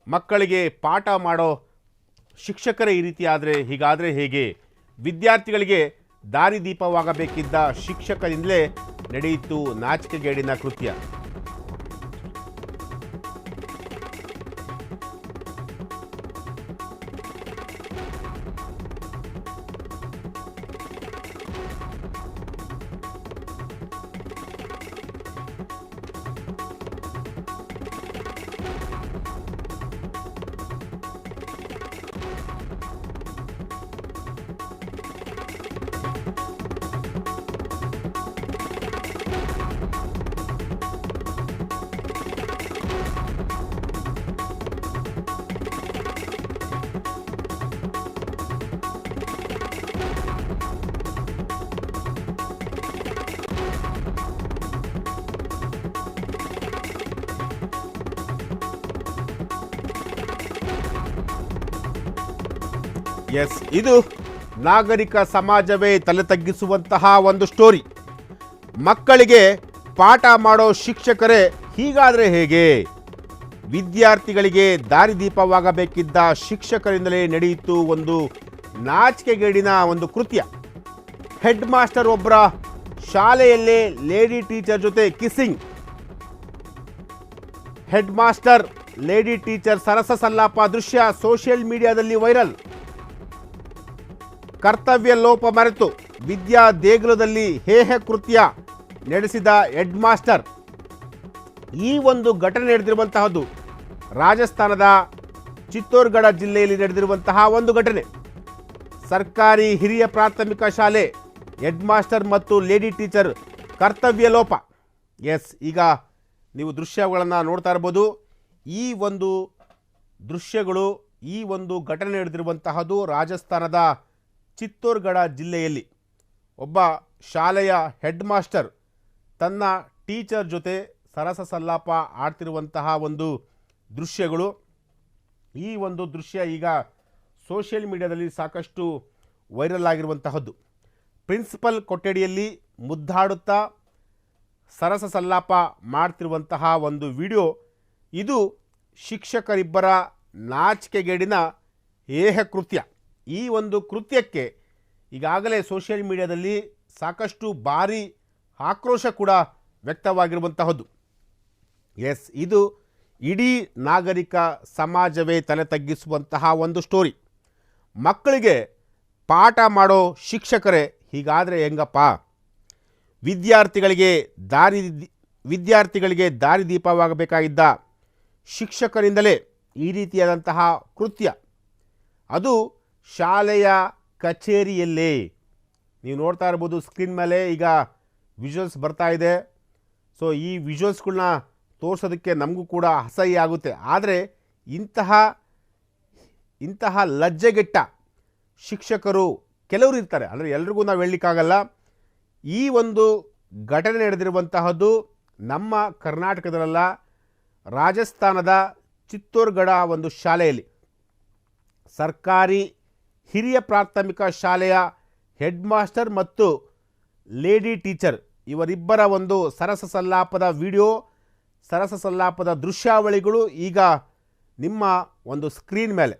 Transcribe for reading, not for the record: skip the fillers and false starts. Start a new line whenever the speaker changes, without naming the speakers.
ಮಕ್ಕಳಿಗೆ ಪಾಠ ಮಾಡೋ ಶಿಕ್ಷಕರೇ ಈ ರೀತಿ ಆದರೆ ಹೀಗಾದರೆ ಹೇಗೆ? ವಿದ್ಯಾರ್ಥಿಗಳಿಗೆ ದಾರಿದೀಪವಾಗಬೇಕಿದ್ದ ಶಿಕ್ಷಕರಿಂದಲೇ ನಡೆಯಿತು ನಾಚಿಕೆಗೇಡಿನ ಕೃತ್ಯ. ಎಸ್, ಇದು ನಾಗರಿಕ ಸಮಾಜವೇ ತಲೆ ತಗ್ಗಿಸುವಂತಹ ಒಂದು ಸ್ಟೋರಿ. ಮಕ್ಕಳಿಗೆ ಪಾಠ ಮಾಡೋ ಶಿಕ್ಷಕರೇ ಹೀಗಾದರೆ ಹೇಗೆ? ವಿದ್ಯಾರ್ಥಿಗಳಿಗೆ ದಾರಿದೀಪವಾಗಬೇಕಿದ್ದ ಶಿಕ್ಷಕರಿಂದಲೇ ನಡೆಯಿತು ಒಂದು ನಾಚಿಕೆಗೇಡಿನ ಒಂದು ಕೃತ್ಯ. ಹೆಡ್ ಮಾಸ್ಟರ್ ಒಬ್ಬರ ಶಾಲೆಯಲ್ಲೇ ಲೇಡಿ ಟೀಚರ್ ಜೊತೆ kissing. Head master lady teacher ಸರಸ ಸಲ್ಲಾಪ ದೃಶ್ಯ ಸೋಷಿಯಲ್ ಮೀಡಿಯಾದಲ್ಲಿ ವೈರಲ್. ಕರ್ತವ್ಯ ಲೋಪ ಮರೆತು ವಿದ್ಯಾ ದೇಗುಲದಲ್ಲಿ ಹೇಹ ಕೃತ್ಯ ನಡೆಸಿದ ಹೆಡ್ ಮಾಸ್ಟರ್. ಈ ಒಂದು ಘಟನೆ ನಡೆದಿರುವಂತಹದ್ದು ರಾಜಸ್ಥಾನದ ಚಿತ್ತೋರ್ಗಢ ಜಿಲ್ಲೆಯಲ್ಲಿ ನಡೆದಿರುವಂತಹ ಒಂದು ಘಟನೆ. ಸರ್ಕಾರಿ ಹಿರಿಯ ಪ್ರಾಥಮಿಕ ಶಾಲೆ ಹೆಡ್ ಮಾಸ್ಟರ್ ಮತ್ತು ಲೇಡಿ ಟೀಚರ್ ಕರ್ತವ್ಯ ಲೋಪ. ಎಸ್, ಈಗ ನೀವು ದೃಶ್ಯಗಳನ್ನು ನೋಡ್ತಾ ಇರ್ಬೋದು. ಈ ಒಂದು ದೃಶ್ಯಗಳು, ಈ ಒಂದು ಘಟನೆ ನಡೆದಿರುವಂತಹದ್ದು ರಾಜಸ್ಥಾನದ ಚಿತ್ತೋರ್ಗಢ ಜಿಲ್ಲೆಯಲ್ಲಿ. ಒಬ್ಬ ಶಾಲೆಯ ಹೆಡ್ ಮಾಸ್ಟರ್ ತನ್ನ ಟೀಚರ್ ಜೊತೆ ಸರಸ ಸಲ್ಲಾಪ ಆಡ್ತಿರುವಂತಹ ಒಂದು ದೃಶ್ಯಗಳು. ಈ ಒಂದು ದೃಶ್ಯ ಈಗ ಸೋಷಿಯಲ್ ಮೀಡಿಯಾದಲ್ಲಿ ಸಾಕಷ್ಟು ವೈರಲ್ ಆಗಿರುವಂತಹದ್ದು. ಪ್ರಿನ್ಸಿಪಲ್ ಕೊಠಡಿಯಲ್ಲಿ ಮುದ್ದಾಡುತ್ತಾ ಸರಸ ಸಲ್ಲಾಪ ಮಾಡ್ತಿರುವಂತಹ ಒಂದು ವಿಡಿಯೋ. ಇದು ಶಿಕ್ಷಕರಿಬ್ಬರ ನಾಚಿಕೆಗೇಡಿನ ಹೇಹ ಕೃತ್ಯ. ಈ ಒಂದು ಕೃತ್ಯಕ್ಕೆ ಈಗಾಗಲೇ ಸೋಷಿಯಲ್ ಮೀಡಿಯಾದಲ್ಲಿ ಸಾಕಷ್ಟು ಭಾರಿ ಆಕ್ರೋಶ ಕೂಡ ವ್ಯಕ್ತವಾಗಿರುವಂತಹದ್ದು. ಎಸ್, ಇದು ಇಡೀ ನಾಗರಿಕ ಸಮಾಜವೇ ತಲೆ ತಗ್ಗಿಸುವಂತಹ ಒಂದು ಸ್ಟೋರಿ. ಮಕ್ಕಳಿಗೆ ಪಾಠ ಮಾಡೋ ಶಿಕ್ಷಕರೇ ಹೀಗಾದರೆ ಹೆಂಗಪ್ಪ? ವಿದ್ಯಾರ್ಥಿಗಳಿಗೆ ದಾರಿದೀಪವಾಗಬೇಕಾಗಿದ್ದ ಶಿಕ್ಷಕರಿಂದಲೇ ಈ ರೀತಿಯಾದಂತಹ ಕೃತ್ಯ. ಅದು ಶಾಲೆಯ ಕಚೇರಿಯಲ್ಲೇ. ನೀವು ನೋಡ್ತಾ ಇರ್ಬೋದು ಸ್ಕ್ರೀನ್ ಮೇಲೆ ಈಗ ವಿಜುವಲ್ಸ್ ಬರ್ತಾ ಇದೆ. ಸೊ ಈ ವಿಜುವಲ್ಸ್ಗಳನ್ನ ತೋರಿಸೋದಕ್ಕೆ ನಮಗೂ ಕೂಡ ಅಸಹ್ಯ ಆಗುತ್ತೆ. ಆದರೆ ಇಂತಹ ಲಜ್ಜೆಗೆಟ್ಟ ಶಿಕ್ಷಕರು ಕೆಲವರು ಇರ್ತಾರೆ, ಅಂದರೆ ಎಲ್ರಿಗೂ ನಾವು ಹೇಳಲಿಕ್ಕಾಗಲ್ಲ. ಈ ಒಂದು ಘಟನೆ ನಡೆದಿರುವಂತಹದ್ದು ನಮ್ಮ ಕರ್ನಾಟಕದಲ್ಲ, ರಾಜಸ್ಥಾನದ ಚಿತ್ತೋರ್ಗಢ ಒಂದು ಶಾಲೆಯಲ್ಲಿ. ಸರ್ಕಾರಿ ಹಿರಿಯ ಪ್ರಾಥಮಿಕ ಶಾಲೆಯ ಹೆಡ್ ಮಾಸ್ಟರ್ ಮತ್ತು ಲೇಡಿ ಟೀಚರ್ ಇವರಿಬ್ಬರ ಒಂದು ಸರಸ ಸಲ್ಲಾಪದ ವಿಡಿಯೋ, ಸರಸ ಸಲ್ಲಾಪದ ದೃಶ್ಯಾವಳಿಗಳು ಈಗ ನಿಮ್ಮ ಒಂದು ಸ್ಕ್ರೀನ್ ಮೇಲೆ